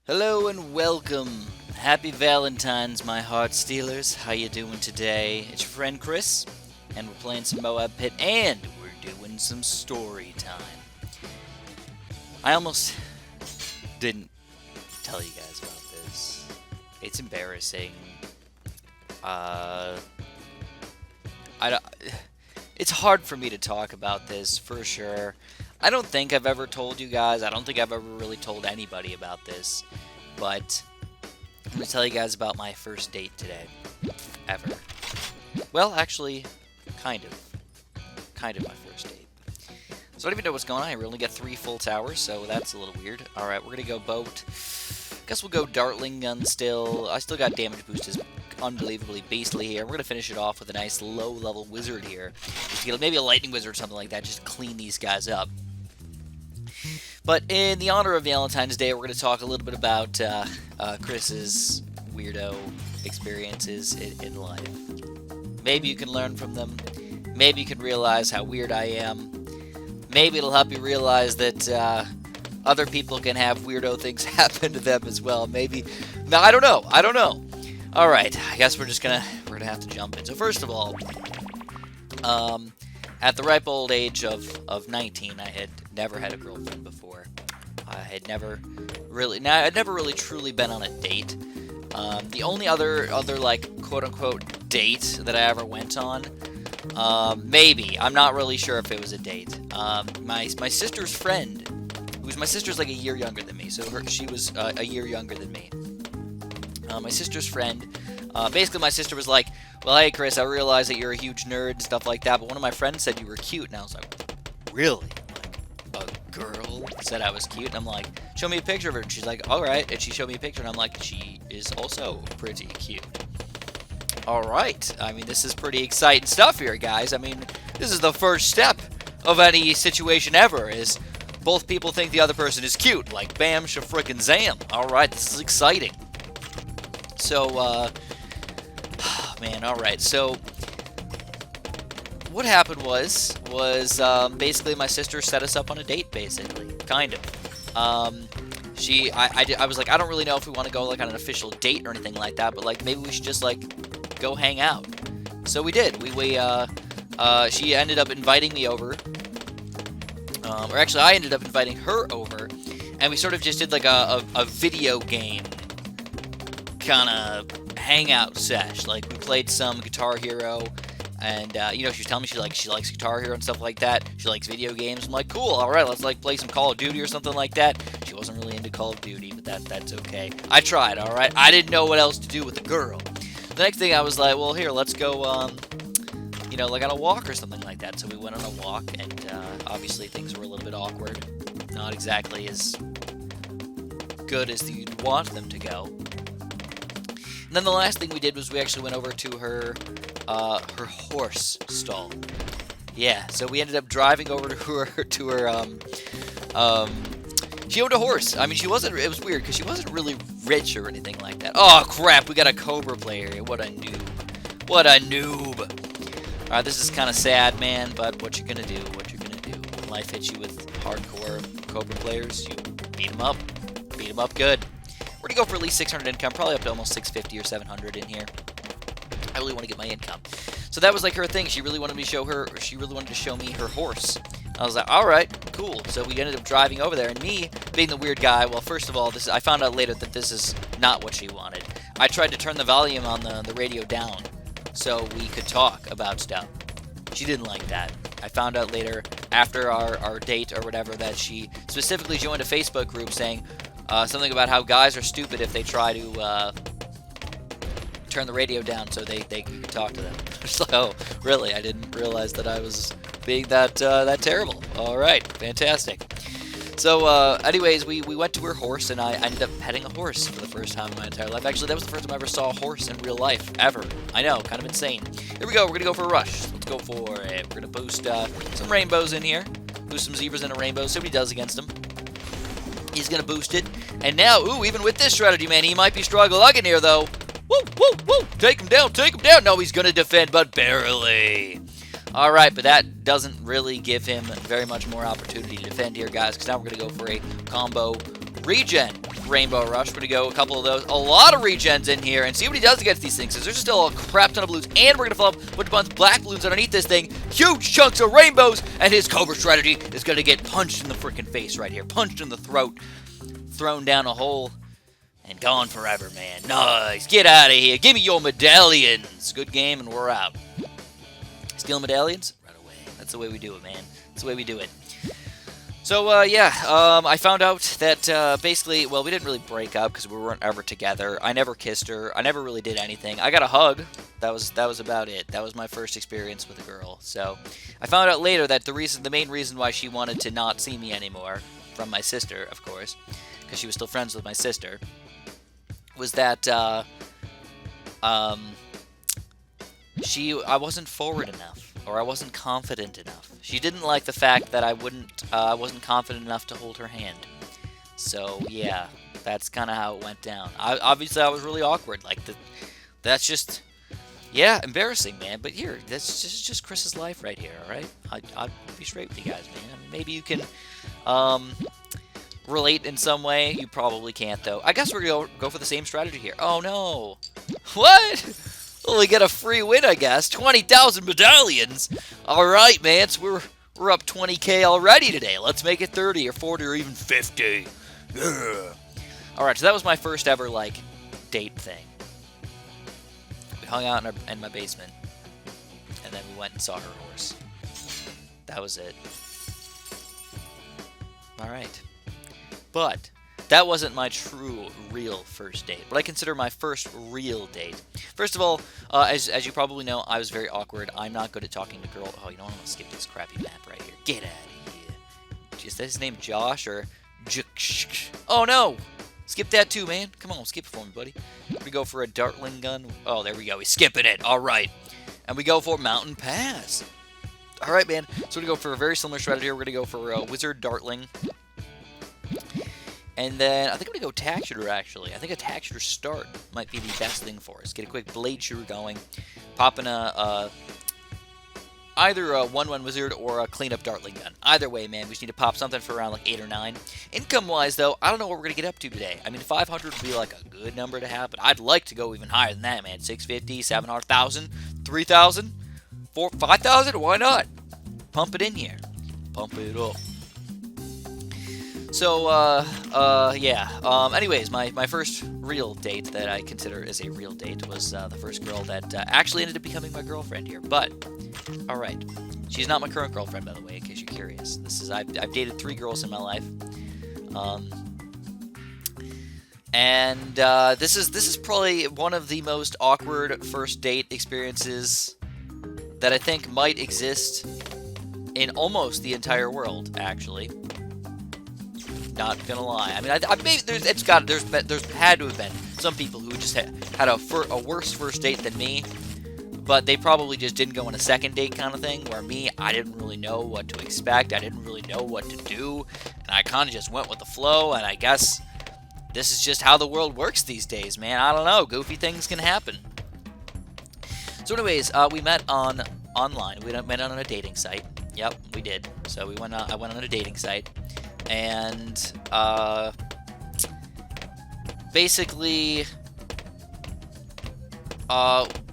Hello and welcome. Happy Valentines, my heart stealers. How you doing today? It's your friend Chris, and we're playing some Moab Pit, and we're doing some story time. I almost didn't tell you guys about this. It's embarrassing. I don't, it's hard for me to talk about this, for sure. I don't think I've ever told you guys. I don't think I've ever really told anybody about this. But I'm going to tell you guys about my first date today. Ever. Well, actually, kind of. Kind of my first date. So I don't even know what's going on here. We only got 3 full towers, so that's a little weird. Alright, we're going to go boat. Guess we'll go Dartling gun still. I still got damage boost is unbelievably beastly here. We're going to finish it off with a nice low-level wizard here. Just to get maybe a lightning wizard or something like that, just to clean these guys up. But in the honor of Valentine's Day, we're going to talk a little bit about Chris's weirdo experiences in life. Maybe you can learn from them. Maybe you can realize how weird I am. Maybe it'll help you realize that other people can have weirdo things happen to them as well. Maybe. No, I don't know. I don't know. All right. I guess we're gonna have to jump in. So first of all, at the ripe old age of 19, I had never had a girlfriend before. I'd never really truly been on a date. The only other like quote unquote date that I ever went on, maybe, I'm not really sure if it was a date. My sister's friend, my sister's like a year younger than me, so she was a year younger than me. My sister's friend, basically my sister was like, well, hey Chris, I realize that you're a huge nerd and stuff like that, but one of my friends said you were cute, and I was like, really? Like, a girl said I was cute? And I'm like, show me a picture of her, and she's like, alright, and she showed me a picture, and I'm like, she is also pretty cute. Alright, I mean, this is pretty exciting stuff here, guys. I mean, this is the first step of any situation ever, is both people think the other person is cute, like bam, shafrickin' zam. Alright, this is exciting. So, man, alright, so what happened was basically my sister set us up on a date, basically, kind of. I was like, I don't really know if we want to go like on an official date or anything like that, but like maybe we should just like go hang out. So we did. She ended up inviting me over, or actually I ended up inviting her over, and we sort of just did like a video game kind of hangout sesh. Like we played some Guitar Hero, and you know, she was telling me she likes Guitar Hero and stuff like that. She likes video games. I'm like, cool, all right, let's like play some Call of Duty or something like that. She wasn't really into Call of Duty, but that's okay. I tried, all right. I didn't know what else to do with a girl. The next thing I was like, well, here, let's go, you know, like on a walk or something like that. So we went on a walk, and obviously things were a little bit awkward, not exactly as good as you'd want them to go. And then the last thing we did was we actually went over to her horse stall. Yeah, so we ended up driving over to her she owned a horse. I mean, it was weird because she wasn't really rich or anything like that. Oh crap, we got a Cobra player here. What a noob. What a noob. Alright, this is kind of sad, man, but what you gonna do? What you gonna do? When life hits you with hardcore Cobra players, you beat them up. Beat them up good. We're gonna go for at least 600 income, probably up to almost 650 or 700 in here. I really want to get my income. So that was like her thing. She really wanted me to show her. She really wanted to show me her horse. I was like, all right, cool. So we ended up driving over there, and me being the weird guy. Well, first of all, I found out later that this is not what she wanted. I tried to turn the volume on the radio down so we could talk about stuff. She didn't like that. I found out later after our date or whatever that she specifically joined a Facebook group saying something about how guys are stupid if they try to turn the radio down so they can talk to them. So really, I didn't realize that I was being that terrible. All right, fantastic. So anyways, we went to her horse, and I ended up petting a horse for the first time in my entire life. Actually, that was the first time I ever saw a horse in real life, ever. I know, kind of insane. Here we go. We're gonna go for a rush. Let's go for it. We're gonna boost some rainbows in here. Boost some zebras and a rainbow. See what he does against them. He's gonna boost it. And now, ooh, even with this strategy, man, he might be struggle-lugging here, though. Woo, woo, woo! Take him down, take him down! No, he's gonna defend, but barely. Alright, but that doesn't really give him very much more opportunity to defend here, guys, because now we're gonna go for a combo regen Rainbow Rush. We're going to go a couple of those. A lot of regens in here and see what he does against these things. Because there's still a crap ton of balloons. And we're going to fill up a bunch of black balloons underneath this thing. Huge chunks of rainbows. And his Cobra strategy is going to get punched in the freaking face right here. Punched in the throat. Thrown down a hole. And gone forever, man. Nice. Get out of here. Give me your medallions. Good game and we're out. Steal medallions? Right away. That's the way we do it, man. That's the way we do it. So, yeah, I found out that, basically, well, we didn't really break up because we weren't ever together. I never kissed her. I never really did anything. I got a hug. That was about it. That was my first experience with a girl. So, I found out later that the main reason why she wanted to not see me anymore, from my sister, of course, because she was still friends with my sister, was that, I wasn't forward enough. Or I wasn't confident enough. She didn't like the fact that I wasn't confident enough to hold her hand. So yeah, that's kind of how it went down. Obviously, I was really awkward. Like that's just, yeah, embarrassing, man. But here, this is just Chris's life right here. All right, I'll be straight with you guys, man. I mean, maybe you can relate in some way. You probably can't, though. I guess we're gonna go for the same strategy here. Oh no, what? Well, we get a free win, I guess. 20,000 medallions. All right, man. So we're up 20K already today. Let's make it 30 or 40 or even 50. Yeah. All right, so that was my first ever, like, date thing. We hung out in my basement, and then we went and saw her horse. That was it. All right. But that wasn't my true, real first date. What I consider my first real date. First of all, as you probably know, I was very awkward. I'm not good at talking to girls. Oh, you know what? I'm going to skip this crappy map right here. Get out of here. Is that his name Josh or Oh, no! Skip that too, man. Come on, skip it for me, buddy. We go for a Dartling gun. Oh, there we go. He's skipping it. All right. And we go for Mountain Pass. All right, man. So we're going to go for a very similar strategy here. We're going to go for a Wizard Dartling. And then, I think I'm going to go Tack Shooter, actually. I think a Tack Shooter start might be the best thing for us. Get a quick Blade Shooter going. Pop in either a 1-1 Wizard or a clean-up Dartling gun. Either way, man, we just need to pop something for around, like, 8 or 9. Income-wise, though, I don't know what we're going to get up to today. I mean, 500 would be, like, a good number to have, but I'd like to go even higher than that, man. 650, 700,000, 3,000, 5,000? Why not? Pump it in here. Pump it up. So, yeah. Anyways, my first real date that I consider as a real date was the first girl that actually ended up becoming my girlfriend here. But, all right, she's not my current girlfriend, by the way, in case you're curious. I've dated 3 girls in my life, and this is probably one of the most awkward first date experiences that I think might exist in almost the entire world, actually. Not gonna lie. I mean, maybe there's had to have been some people who just had a worse first date than me, but they probably just didn't go on a second date kind of thing. Where me, I didn't really know what to expect. I didn't really know what to do, and I kind of just went with the flow. And I guess this is just how the world works these days, man. I don't know. Goofy things can happen. So, anyways, we met online. We met on a dating site. Yep, we did. So I went on a dating site. And basically,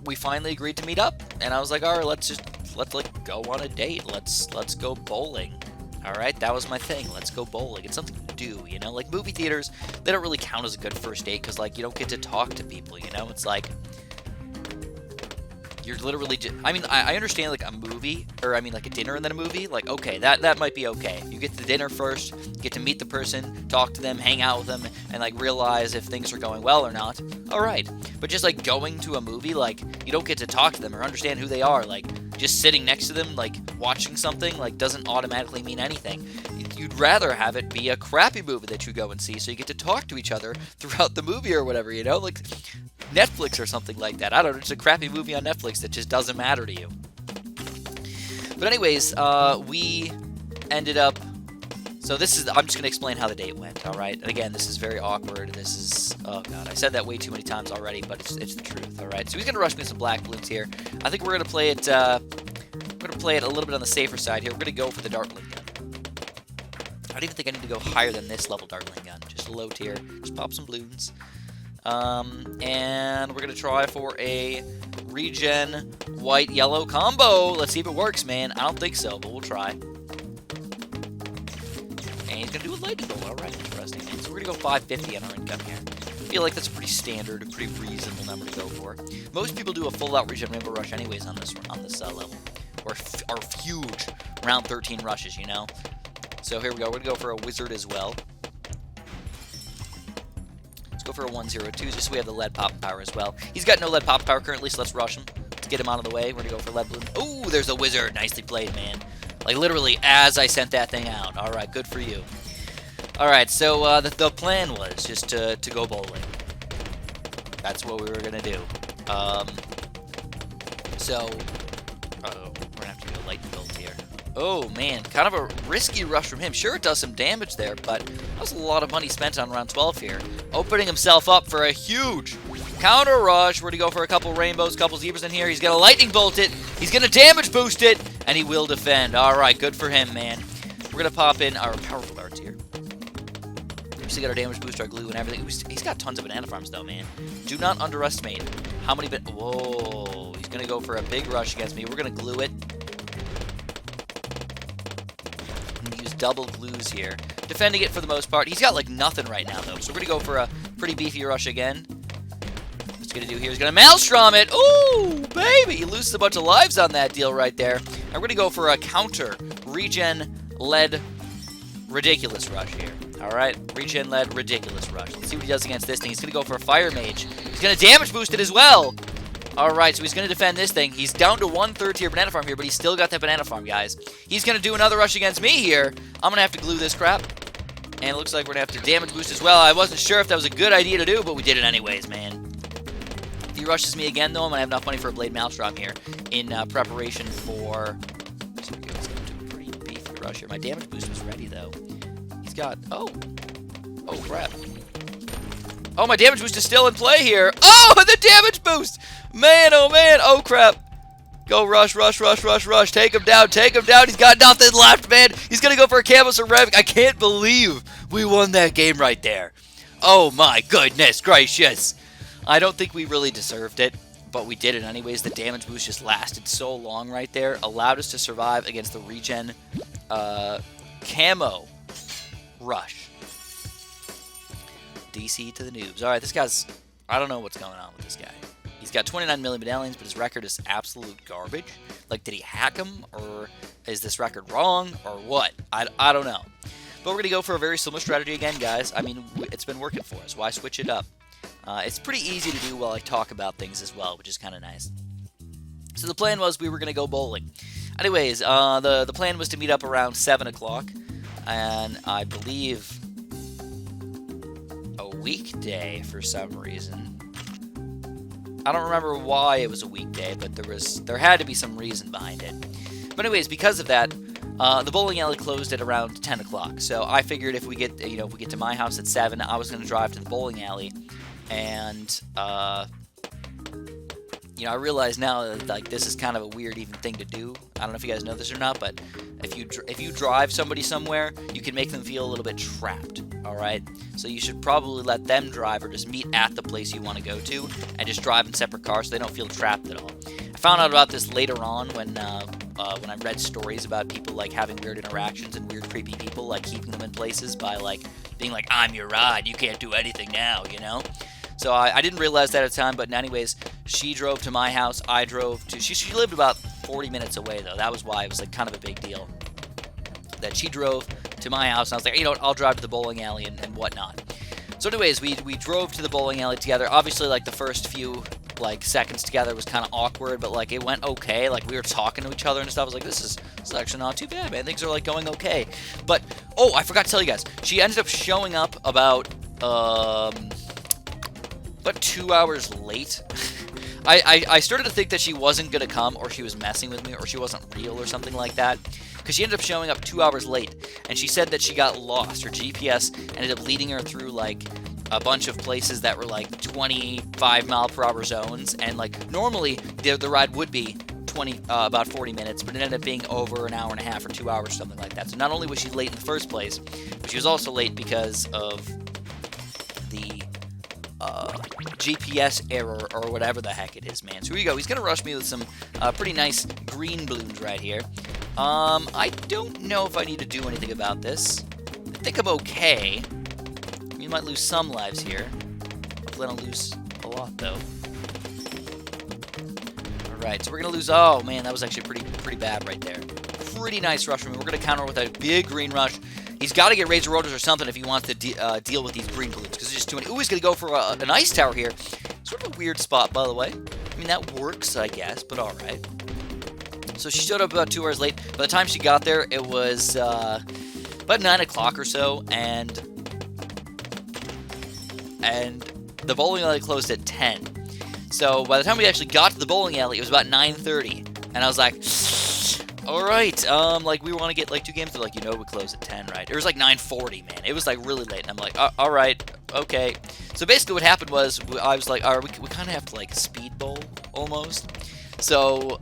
we finally agreed to meet up, and I was like, all right, let's like go on a date. Let's go bowling. All right, that was my thing. Let's go bowling. It's something to do, you know. Like movie theaters, they don't really count as a good first date because like you don't get to talk to people, you know. It's like you're literally just, I mean, I understand, like, a movie, or, I mean, like, a dinner and then a movie, like, okay, that might be okay. You get to the dinner first, get to meet the person, talk to them, hang out with them, and, like, realize if things are going well or not. Alright, but just, like, going to a movie, like, you don't get to talk to them or understand who they are, like, just sitting next to them, like, watching something, like, doesn't automatically mean anything. You'd rather have it be a crappy movie that you go and see, so you get to talk to each other throughout the movie or whatever, you know, like Netflix or something like that. I don't know, it's a crappy movie on Netflix that just doesn't matter to you. But anyways, we ended up, so this is, I'm just going to explain how the date went, alright? And again, this is very awkward, this is, oh god, I said that way too many times already, but it's the truth, alright? So he's going to rush me some black balloons here. I think we're going to play it, a little bit on the safer side here. We're going to go for the Dartling gun. I don't even think I need to go higher than this level Dartling gun, just to low tier. Just pop some Bloons. And we're going to try for a regen white-yellow combo. Let's see if it works, man. I don't think so, but we'll try. And he's going to do a lightning bolt. All right, interesting, man. So we're going to go 550 on our income here. I feel like that's a pretty standard, pretty reasonable number to go for. Most people do a full-out regen Rainbow Rush anyways on this level. Or huge round 13 rushes, you know? So here we go. We're going to go for a wizard as well. Let's go for a 102 just so we have the lead pop power as well. He's got no lead pop power currently, so let's rush him. Let's get him out of the way. We're going to go for lead balloon. Ooh, there's a wizard. Nicely played, man. Like, literally, as I sent that thing out. All right, good for you. All right, so the plan was just to go bowling. That's what we were going to do. So, uh-oh, we're going to have to do a lightning bolt here. Oh, man, kind of a risky rush from him. Sure, it does some damage there, but that was a lot of money spent on round 12 here. Opening himself up for a huge counter rush. We're going to go for a couple rainbows, couple zebras in here. He's going to lightning bolt it. He's going to damage boost it, and he will defend. All right, good for him, man. We're going to pop in our powerful arts here. We got our damage boost, our glue, and everything. He's got tons of banana farms, though, man. Do not underestimate how many... Whoa, he's going to go for a big rush against me. We're going to glue it. I'm going to use double glues here. Defending it for the most part. He's got, like, nothing right now, though. So we're going to go for a pretty beefy rush again. What's he going to do here? He's going to Maelstrom it. Ooh, baby! He loses a bunch of lives on that deal right there. And we're going to go for a counter regen lead ridiculous rush here. Alright, regen lead, ridiculous rush. Let's see what he does against this thing. He's going to go for a fire mage. He's going to damage boost it as well. Alright, so he's going to defend this thing. He's down to 1/3 tier banana farm here, but he's still got that banana farm, guys. He's going to do another rush against me here. I'm going to have to glue this crap. And it looks like we're going to have to damage boost as well. I wasn't sure if that was a good idea to do, but we did it anyways, man. If he rushes me again, though, I'm going to have enough money for a Blade Maelstrom here in preparation for... So let's go to a pretty beefy rush here. My damage boost was ready, though. Got oh crap. Oh, my damage boost is still in play here. Oh, the damage boost, man. Oh crap. Go rush. Take him down. He's got nothing left, man. He's gonna go for a camo ceramic. I can't believe we won that game right there. Oh my goodness gracious. I don't think we really deserved it, but we did it anyways. The damage boost just lasted so long right there, allowed us to survive against the regen camo rush. DC to the noobs. Alright, this guy's... I don't know what's going on with this guy. He's got 29 million medallions, but his record is absolute garbage. Like, did he hack him? Or is this record wrong? Or what? I don't know. But we're going to go for a very similar strategy again, guys. I mean, it's been working for us. Why switch it up? It's pretty easy to do while I talk about things as well, which is kind of nice. So the plan was we were going to go bowling. Anyways, the plan was to meet up around 7 o'clock. And I believe a weekday for some reason. I don't remember why it was a weekday, but there had to be some reason behind it. But anyways, because of that, the bowling alley closed at around 10 o'clock. So I figured if we get to my house at 7, I was going to drive to the bowling alley, and I realize now that, like, this is kind of a weird even thing to do. I don't know if you guys know this or not, but if you drive somebody somewhere, you can make them feel a little bit trapped, all right? So you should probably let them drive or just meet at the place you want to go to and just drive in separate cars so they don't feel trapped at all. I found out about this later on when I read stories about people, like, having weird interactions and weird creepy people, like, keeping them in places by, like, being like, I'm your ride, you can't do anything now, you know? So I didn't realize that at the time, but anyways, she drove to my house, I drove to... She lived about 40 minutes away, though. That was why it was, like, kind of a big deal. That she drove to my house, and I was like, you know what, I'll drive to the bowling alley and whatnot. So anyways, we drove to the bowling alley together. Obviously, like, the first few, like, seconds together was kind of awkward, but, like, it went okay. Like, we were talking to each other and stuff. I was like, this is actually not too bad, man. Things are, like, going okay. But, oh, I forgot to tell you guys. She ended up showing up about 2 hours late. I started to think that she wasn't going to come, or she was messing with me, or she wasn't real or something like that. Because she ended up showing up 2 hours late. And she said that she got lost. Her GPS ended up leading her through, like, a bunch of places that were, like, 25-mile-per-hour zones. And, like, normally the ride would be about 40 minutes, but it ended up being over an hour and a half or 2 hours, something like that. So not only was she late in the first place, but she was also late because of GPS error or whatever the heck it is, man. So here you go. He's going to rush me with some pretty nice green balloons right here. I don't know if I need to do anything about this. I think I'm okay. We might lose some lives here. Hopefully I don't lose a lot, though. Alright, so we're going to lose... Oh, man, that was actually pretty bad right there. Pretty nice rush from him. We're going to counter with a big green rush. He's got to get Razor Rotors or something if he wants to deal with these green balloons, because there's just too many. Ooh, he's going to go for an ice tower here. Sort of a weird spot, by the way. I mean, that works, I guess, but alright. So she showed up about 2 hours late. By the time she got there, it was about 9 o'clock or so, and the bowling alley closed at 10. So by the time we actually got to the bowling alley, it was about 9:30, and I was like, all right, like, we want to get, like, 2 games. They're like, you know, we close at 10, right? It was, like, 9:40, man. It was, like, really late, and I'm like, all right, okay. So basically what happened was, I was like, all right, we kind of have to, like, speed bowl, almost. So,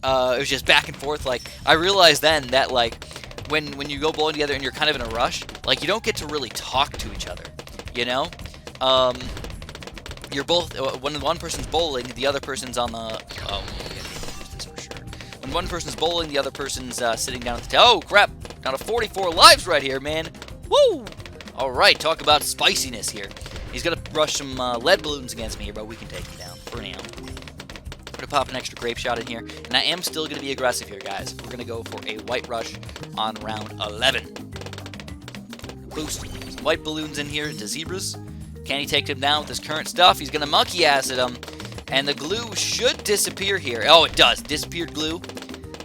it was just back and forth. Like, I realized then that, like, when you go bowling together and you're kind of in a rush, like, you don't get to really talk to each other, you know? You're both, when one person's bowling, the other person's on the, oh, when one person's bowling, the other person's sitting down at the table. Oh, crap. Down to 44 lives right here, man. Woo! All right, talk about spiciness here. He's going to rush some lead balloons against me here, but we can take him down for now. We're going to pop an extra grape shot in here, and I am still going to be aggressive here, guys. We're going to go for a white rush on round 11. Boost some white balloons in here into zebras. Can he take him down with his current stuff? He's going to monkey acid him. And the glue should disappear here. Oh, it does. Disappeared glue.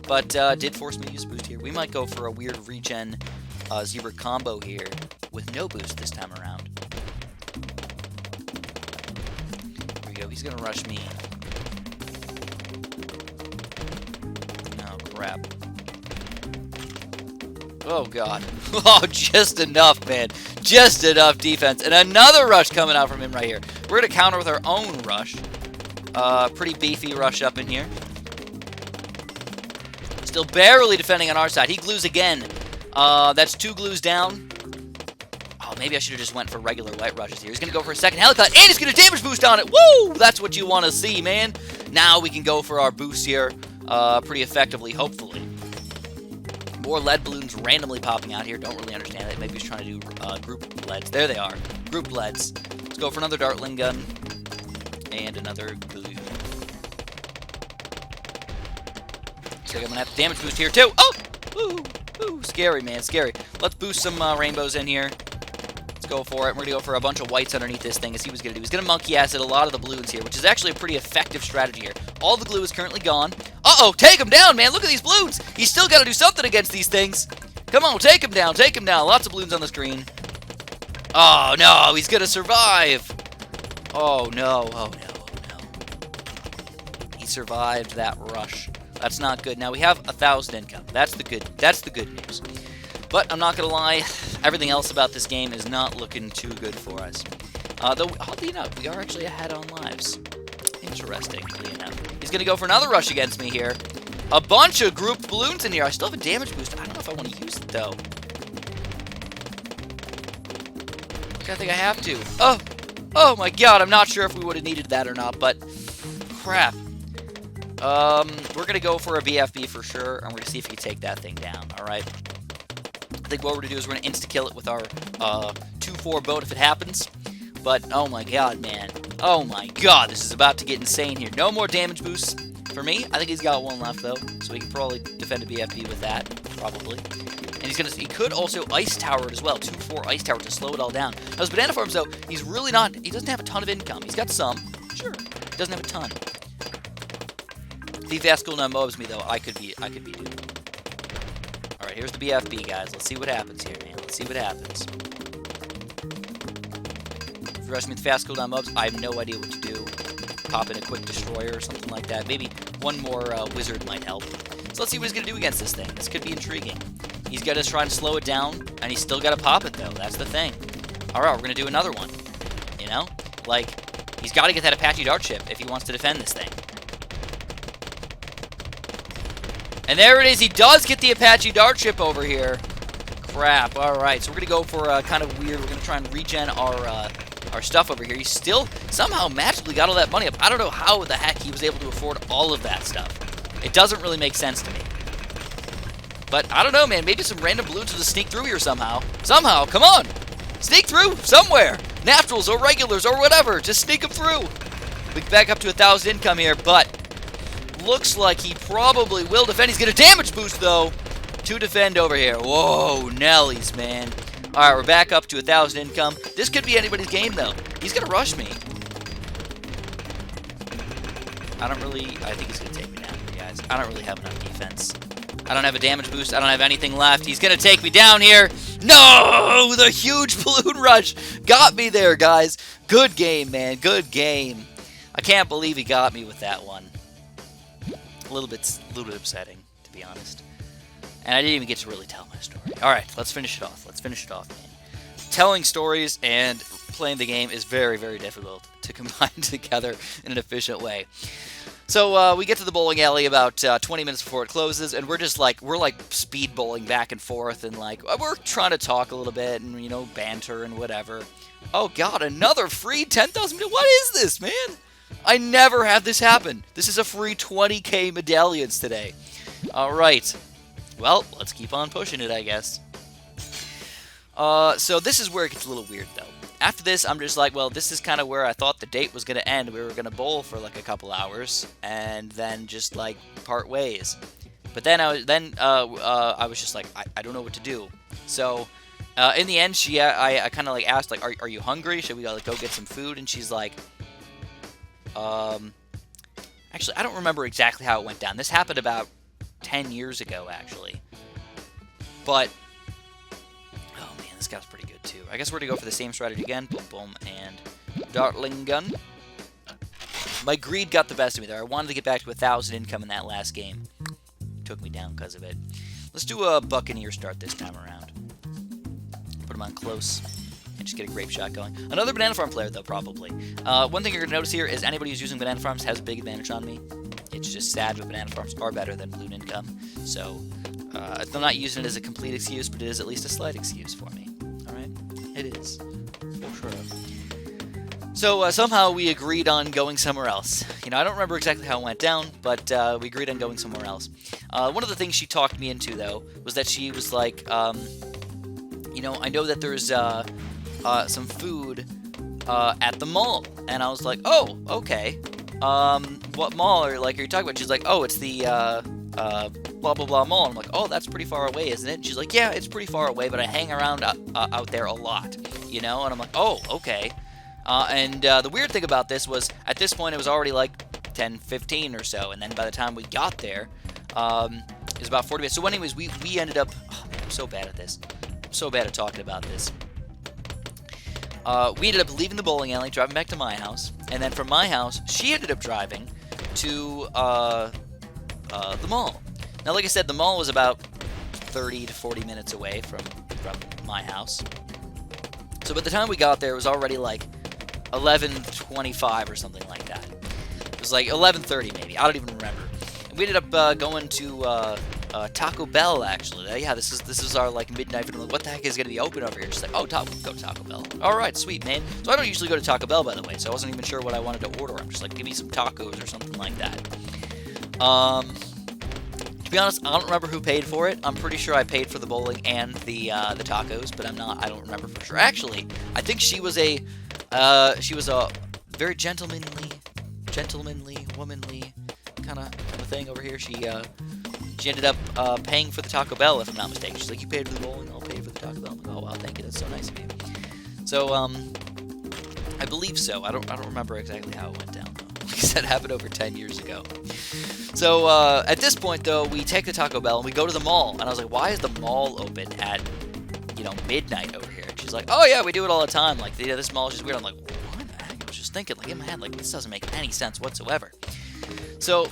But did force me to use boost here. We might go for a weird regen zebra combo here with no boost this time around. Here we go. He's going to rush me. Oh, crap. Oh, God. Oh, just enough, man. Just enough defense. And another rush coming out from him right here. We're going to counter with our own rush. Pretty beefy rush up in here. Still barely defending on our side. He glues again. That's 2 glues down. Oh, maybe I should have just went for regular white rushes here. He's going to go for a second helicopter, and he's going to damage boost on it. Woo! That's what you want to see, man. Now we can go for our boost here pretty effectively, hopefully. More lead balloons randomly popping out here. Don't really understand it. Maybe he's trying to do group leads. There they are. Group leads. Let's go for another dartling gun. And another glue. So I'm going to have to damage boost here, too. Oh! Ooh! Ooh! Scary, man. Scary. Let's boost some rainbows in here. Let's go for it. We're going to go for a bunch of whites underneath this thing, as he was going to do. He's going to monkey acid a lot of the balloons here, which is actually a pretty effective strategy here. All the glue is currently gone. Uh-oh! Take him down, man! Look at these balloons! He's still got to do something against these things. Come on, take him down. Take him down. Lots of balloons on the screen. Oh, no! He's going to survive! Oh, no. Oh, no. He survived that rush. That's not good. Now we have 1,000 income. That's the good news. But I'm not gonna lie, everything else about this game is not looking too good for us. Though oddly enough, we are actually ahead on lives. Interestingly enough, he's gonna go for another rush against me here. A bunch of grouped balloons in here. I still have a damage boost. I don't know if I want to use it though. I think I have to. Oh my God! I'm not sure if we would have needed that or not, but crap. We're going to go for a BFB for sure, and we're going to see if we can take that thing down, alright? I think what we're going to do is we're going to insta-kill it with our 2-4 boat if it happens. But, oh my God, man. Oh my God, this is about to get insane here. No more damage boosts for me. I think he's got 1 left, though, so he can probably defend a BFB with that, probably. And he could also ice tower it as well, 2-4 ice tower to slow it all down. Now, his banana farms, though, he doesn't have a ton of income. He's got some, sure. He doesn't have a ton. If he fast cooldown mobs me, though, I could be doomed. Alright, here's the BFB, guys. Let's see what happens here, man. Let's see what happens. If you rush me with fast cooldown mobs, I have no idea what to do. Pop in a quick destroyer or something like that. Maybe one more wizard might help. So let's see what he's going to do against this thing. This could be intriguing. He's got to try and slow it down, and he's still got to pop it, though. That's the thing. Alright, we're going to do another one. You know? Like, he's got to get that Apache dart ship if he wants to defend this thing. And there it is. He does get the Apache dart ship over here. Crap. Alright, so we're going to go for kind of weird. We're going to try and regen our our stuff over here. He still somehow magically got all that money up. I don't know how the heck he was able to afford all of that stuff. It doesn't really make sense to me. But I don't know, man. Maybe some random balloons will just sneak through here somehow. Somehow, come on! Sneak through somewhere! Naturals or regulars or whatever. Just sneak them through. We can back up to 1,000 income here, but looks like he probably will defend. He's got a damage boost, though, to defend over here. Whoa, Nellies, man. All right, we're back up to 1,000 income. This could be anybody's game, though. He's going to rush me. I think he's going to take me down here, guys. I don't really have enough defense. I don't have a damage boost. I don't have anything left. He's going to take me down here. No! The huge balloon rush got me there, guys. Good game, man. Good game. I can't believe he got me with that one. A little bit upsetting, to be honest. And I didn't even get to really tell my story. All right, let's finish it off. Let's finish it off, man. Telling stories and playing the game is very, very difficult to combine together in an efficient way. So we get to the bowling alley about 20 minutes before it closes, and we're speed bowling back and forth, and we're trying to talk a little bit and, you know, banter and whatever. Oh God, another free 10,000. What is this, man? I never had this happen. This is a free 20k medallions today. All right. Well, let's keep on pushing it, I guess. So this is where it gets a little weird, though. After this, I'm just like, well, this is kind of where I thought the date was going to end. We were going to bowl for like a couple hours and then just like part ways. But then I was just like, I don't know what to do. So in the end, I kind of like asked, like, are you hungry? Should we like go get some food? And she's like, actually, I don't remember exactly how it went down. This happened about 10 years ago, actually. But oh man, this guy's pretty good too. I guess we're gonna go for the same strategy again. Boom, boom, and dartling gun. My greed got the best of me there. I wanted to get back to 1,000 income in that last game. Took me down because of it. Let's do a Buccaneer start this time around. Put him on close and just get a grape shot going. Another Banana Farm player, though, probably. One thing you're going to notice here is anybody who's using Banana Farms has a big advantage on me. It's just sad, but Banana Farms are better than Bloon Income. So I'm not using it as a complete excuse, but it is at least a slight excuse for me. Alright? It is. For sure. So somehow we agreed on going somewhere else. You know, I don't remember exactly how it went down, but we agreed on going somewhere else. One of the things she talked me into, though, was that she was like, you know, I know that there's some food at the mall. And I was like, oh, okay. What mall are you talking about? She's like, oh, it's the blah, blah, blah mall. And I'm like, oh, that's pretty far away, isn't it? And she's like, yeah, it's pretty far away, but I hang around out there a lot, you know? And I'm like, oh, okay. And the weird thing about this was, at this point, it was already like 10:15 or so, and then by the time we got there, it was about 40 minutes. So anyways, we ended up, oh man, I'm so bad at this. I'm so bad at talking about this. We ended up leaving the bowling alley, driving back to my house, and then from my house, she ended up driving to the mall. Now, like I said, the mall was about 30 to 40 minutes away from my house. So by the time we got there, it was already like 11:25 or something like that. It was like 11:30 maybe. I don't even remember. And we ended up going to Taco Bell, actually. Yeah, this is our like midnight. And what the heck is going to be open over here? She's like, oh, go to Taco Bell. All right, sweet, man. So I don't usually go to Taco Bell, by the way, so I wasn't even sure what I wanted to order. I'm just like, give me some tacos or something like that. To be honest, I don't remember who paid for it. I'm pretty sure I paid for the bowling and the tacos, but I don't remember for sure. Actually, I think she was a very gentlemanly, womanly kind of thing over here. She ended up paying for the Taco Bell, if I'm not mistaken. She's like, you paid for the bowling, I'll pay for the Taco Bell. I'm like, oh wow, thank you, that's so nice of you. So I believe so. I don't remember exactly how it went down, though. Like I said, it happened over 10 years ago. So at this point, though, we take the Taco Bell and we go to the mall. And I was like, why is the mall open at, you know, midnight over here? And she's like, oh yeah, we do it all the time. Like, yeah, this mall is just weird. I'm like, what the heck? I was just thinking, like, in my head, like, this doesn't make any sense whatsoever. So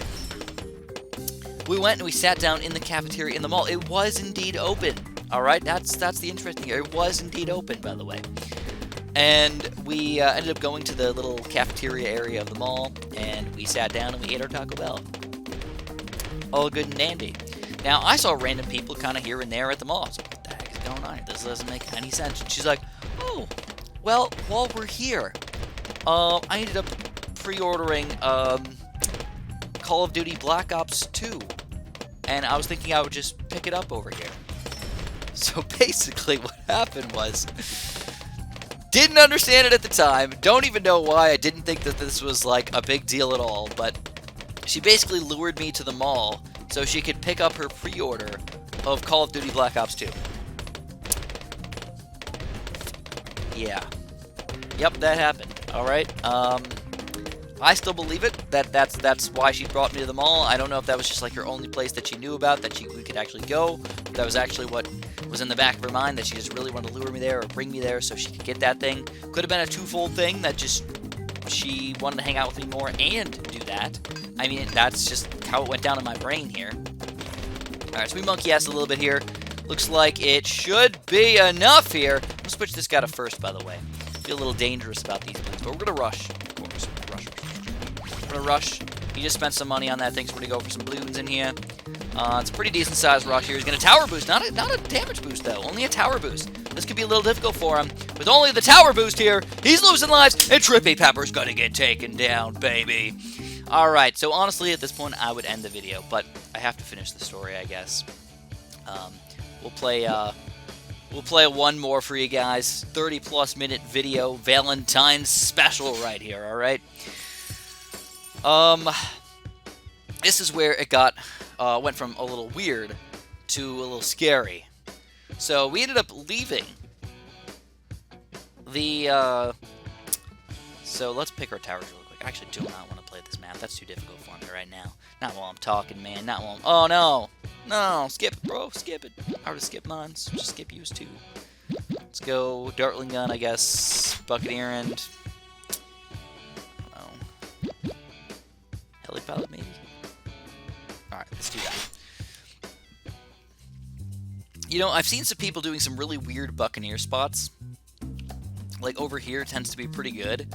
we went and we sat down in the cafeteria in the mall. It was indeed open. All right, that's the interesting thing. It was indeed open, by the way. And we ended up going to the little cafeteria area of the mall, and we sat down and we ate our Taco Bell. All good and dandy. Now, I saw random people kind of here and there at the mall. I was like, what the heck is going on here? This doesn't make any sense. And she's like, oh, Well, while we're here, I ended up pre-ordering Call of Duty Black Ops 2, and I was thinking I would just pick it up over here. So basically what happened was, didn't understand it at the time, don't even know why. I didn't think that this was like a big deal at all, but she basically lured me to the mall so she could pick up her pre-order of Call of Duty Black Ops 2. Yeah. Yep, that happened. Alright. I still believe it. That's why she brought me to the mall. I don't know if that was just like her only place that she knew about that we could actually go. If that was actually what was in the back of her mind, that she just really wanted to lure me there or bring me there so she could get that thing. Could have been a twofold thing, that just she wanted to hang out with me more and do that. I mean, that's just how it went down in my brain here. Alright, so we monkey ass a little bit here. Looks like it should be enough here. Let's switch this guy to first, by the way. Feel a little dangerous about these ones, but we're gonna rush. Of course, rush. We're gonna rush. He just spent some money on that thing, so we're gonna go for some balloons in here. It's a pretty decent sized rush here. He's gonna tower boost, not a damage boost though, only a tower boost. This could be a little difficult for him. With only the tower boost here, he's losing lives, and Trippy Pepper's gonna get taken down, baby. Alright, so honestly, at this point, I would end the video, but I have to finish the story, I guess. We'll play one more for you guys. 30+ minute video, Valentines special right here, alright? This is where it went from a little weird to a little scary. So we ended up leaving the, so let's pick our towers real quick. I actually do not want to play this map. That's too difficult for me right now. Not while I'm talking, man. Not while I'm... Oh, no. No, skip it, bro. Skip it. I already skipped mine, so just skip yours, too. Let's go Dartling Gun, I guess. Buccaneer and... I don't know. Heli Pilot, maybe? Alright, let's do that. You know, I've seen some people doing some really weird Buccaneer spots. Like, over here tends to be pretty good.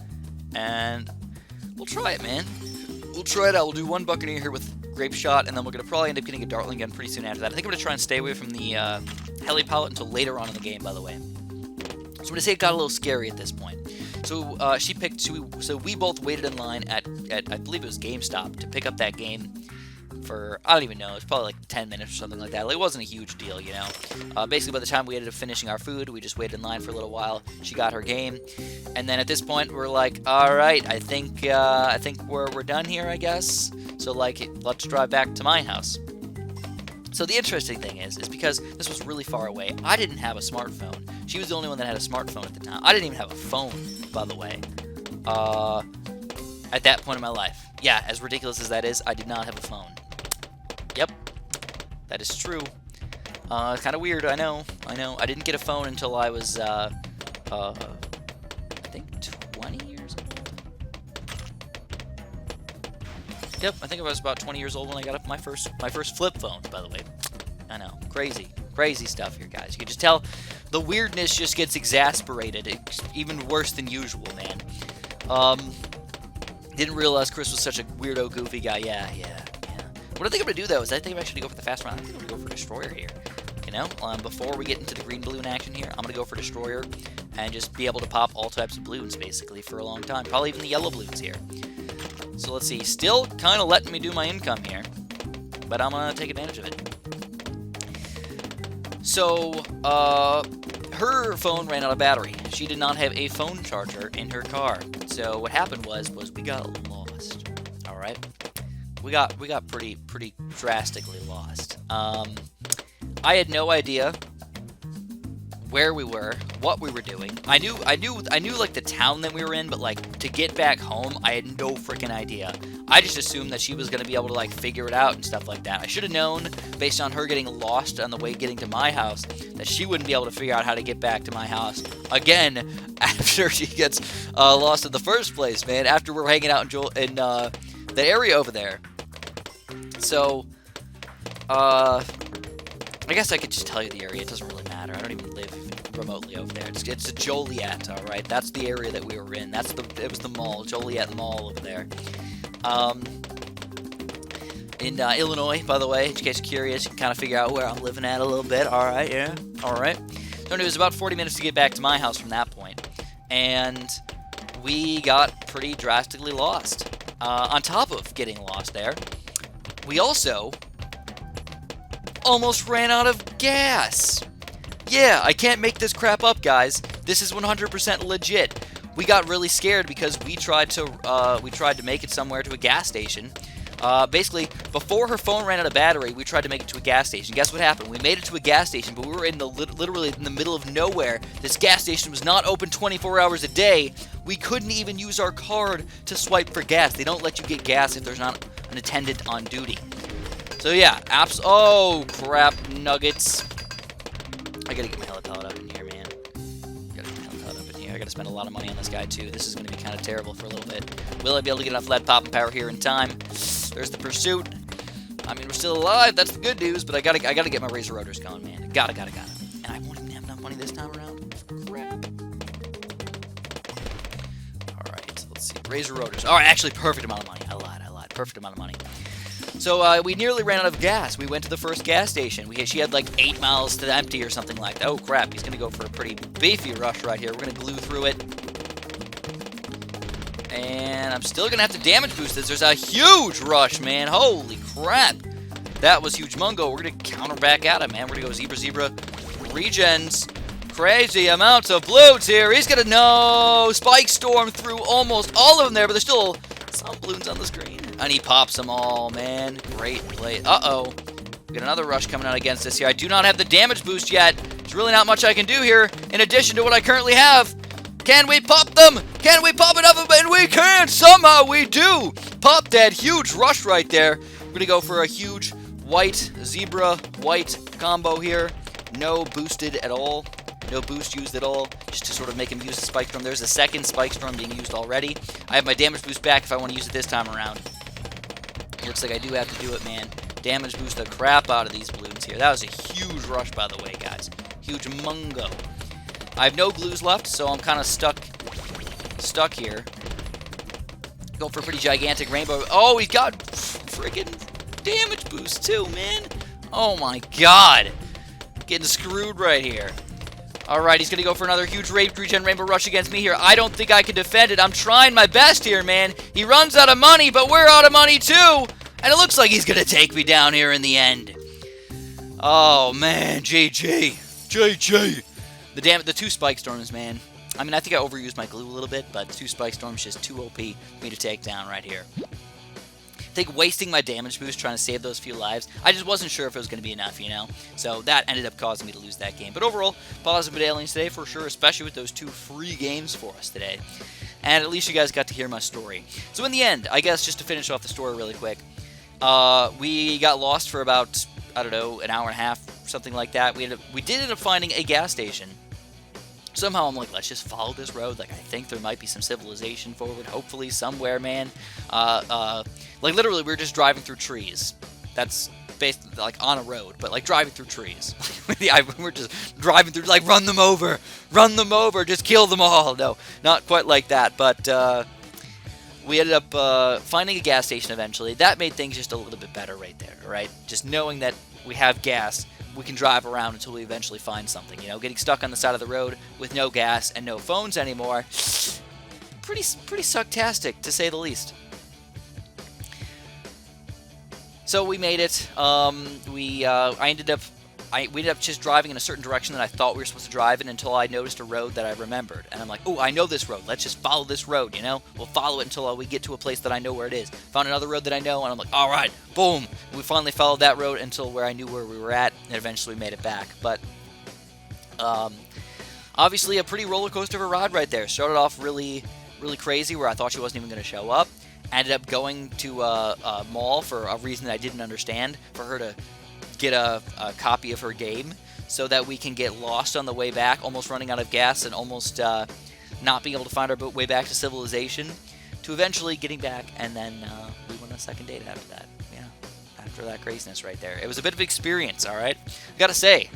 And we'll try it, man. We'll try it out. We'll do one Buccaneer here with Grape Shot, and then we're going to probably end up getting a Dartling Gun pretty soon after that. I think I'm going to try and stay away from the Heli Pilot until later on in the game, by the way. So I'm going to say it got a little scary at this point. So she picked, so we both waited in line at I believe it was GameStop to pick up that game for, I don't even know, it was probably like 10 minutes or something like that. Like, it wasn't a huge deal, you know. Basically, by the time we ended up finishing our food, we just waited in line for a little while. She got her game, and then at this point, we're like, all right, I think we're done here, I guess. So, like, let's drive back to my house. So the interesting thing is because this was really far away, I didn't have a smartphone. She was the only one that had a smartphone at the time. I didn't even have a phone, by the way, at that point in my life. Yeah, as ridiculous as that is, I did not have a phone. Yep, that is true. It's kind of weird, I know. I didn't get a phone until I was, I think 20 years old. Yep, I think I was about 20 years old when I got my first flip phone, by the way. I know, crazy stuff here, guys. You can just tell the weirdness just gets exasperated. It's even worse than usual, man. Didn't realize Chris was such a weirdo, goofy guy. Yeah. What I think I'm going to do, though, is I think I'm actually going to go for the fast round. I think I'm going to go for Destroyer here. You know, before we get into the green balloon action here, I'm going to go for Destroyer and just be able to pop all types of balloons, basically, for a long time. Probably even the yellow balloons here. So let's see. Still kind of letting me do my income here, but I'm going to take advantage of it. So, her phone ran out of battery. She did not have a phone charger in her car. So what happened was we got lost. All right. We got pretty drastically lost. I had no idea where we were, what we were doing. I knew like the town that we were in, but like to get back home, I had no freaking idea. I just assumed that she was gonna be able to like figure it out and stuff like that. I should have known, based on her getting lost on the way getting to my house, that she wouldn't be able to figure out how to get back to my house again after she gets lost in the first place, man. After we're hanging out in the area over there. So, I guess I could just tell you the area. It doesn't really matter. I don't even live remotely over there. It's a Joliet, all right. That's the area that we were in. It was the mall, Joliet Mall over there. In Illinois, by the way, in case you're curious, you can kind of figure out where I'm living at a little bit. All right, yeah, all right. So it was about 40 minutes to get back to my house from that point. and we got pretty drastically lost. On top of getting lost there, we also almost ran out of gas. Yeah, I can't make this crap up, guys. This is 100% legit. We got really scared because we tried to make it somewhere to a gas station. Basically, before her phone ran out of battery, we tried to make it to a gas station. Guess what happened? We made it to a gas station, but we were in literally in the middle of nowhere. This gas station was not open 24 hours a day. We couldn't even use our card to swipe for gas. They don't let you get gas if there's not an attendant on duty. So yeah, oh crap, nuggets. I gotta get my helipad up in here, man. I gotta spend a lot of money on this guy too. This is gonna be kind of terrible for a little bit. Will I be able to get enough lead popping power here in time? There's the pursuit. I mean, we're still alive. That's the good news. But I gotta get my razor rotors going, man. Gotta. And I won't even have enough money this time around. Crap. All right. Let's see. Razor rotors. All right. Actually, perfect amount of money. I lied. Perfect amount of money. So we nearly ran out of gas. We went to the first gas station. She had like 8 miles to empty or something like that. Oh crap! He's gonna go for a pretty beefy rush right here. We're gonna glue through it. And I'm still going to have to damage boost this. There's a huge rush, man. Holy crap. That was huge mungo. We're going to counter back at it, man. We're going to go zebra. Regens. Crazy amounts of balloons here. He's going to spike storm through almost all of them there, but there's still some balloons on the screen. And he pops them all, man. Great play. Uh-oh. We got another rush coming out against us here. I do not have the damage boost yet. There's really not much I can do here in addition to what I currently have. Can we pop them? Can we pop enough of them? And we can! Somehow we do! Pop that huge rush right there. We're going to go for a huge white, zebra, white combo here. No boosted at all. No boost used at all. Just to sort of make him use the spike storm. There's a second spike storm being used already. I have my damage boost back if I want to use it this time around. Looks like I do have to do it, man. Damage boost the crap out of these balloons here. That was a huge rush, by the way, guys. Huge mungo. I have no glues left, so I'm kind of stuck here. Go for a pretty gigantic rainbow. Oh, he's got freaking damage boost too, man. Oh my god. Getting screwed right here. Alright, he's going to go for another huge regen rainbow rush against me here. I don't think I can defend it. I'm trying my best here, man. He runs out of money, but we're out of money too. And it looks like he's going to take me down here in the end. Oh, man. GG. The 2 spike storms, man. I mean, I think I overused my glue a little bit, but 2 spike storms just too OP for me to take down right here. I think wasting my damage boost trying to save those few lives, I just wasn't sure if it was going to be enough, you know? So that ended up causing me to lose that game. But overall, positive medallions today for sure, especially with those 2 free games for us today. And at least you guys got to hear my story. So in the end, I guess just to finish off the story really quick, we got lost for about, I don't know, an hour and a half, something like that. We did end up finding a gas station. Somehow I'm like, let's just follow this road. Like, I think there might be some civilization forward, hopefully somewhere, man. Like, literally, we were just driving through trees. That's basically, like, on a road, but, like, driving through trees. We're just driving through, like, run them over, just kill them all. No, not quite like that, but we ended up finding a gas station eventually. That made things just a little bit better right there, right? Just knowing that we have gas, we can drive around until we eventually find something, you know? Getting stuck on the side of the road with no gas and no phones anymore, pretty sucktastic, to say the least. So we made it. We ended up just driving in a certain direction that I thought we were supposed to drive in until I noticed a road that I remembered. And I'm like, oh, I know this road. Let's just follow this road, you know? We'll follow it until we get to a place that I know where it is. Found another road that I know, and I'm like, all right, boom. We finally followed that road until where I knew where we were at, and eventually made it back. But obviously a pretty roller coaster of a ride right there. Started off really crazy where I thought she wasn't even going to show up. Ended up going to a mall for a reason that I didn't understand, for her to get a copy of her game so that we can get lost on the way back, almost running out of gas and almost not being able to find our way back to civilization, to eventually getting back, and then we went on a second date after that. Yeah, after that craziness right there. It was a bit of an experience, all right? Gotta say.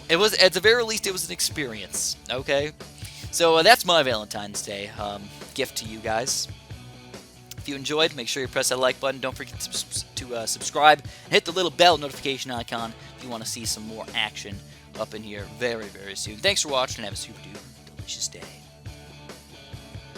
It was, at the very least, it was an experience, okay? So that's my Valentine's Day gift to you guys. If you enjoyed, make sure you press that like button. Don't forget to subscribe and hit the little bell notification icon if you want to see some more action up in here very, very soon. Thanks for watching and have a super duper delicious day.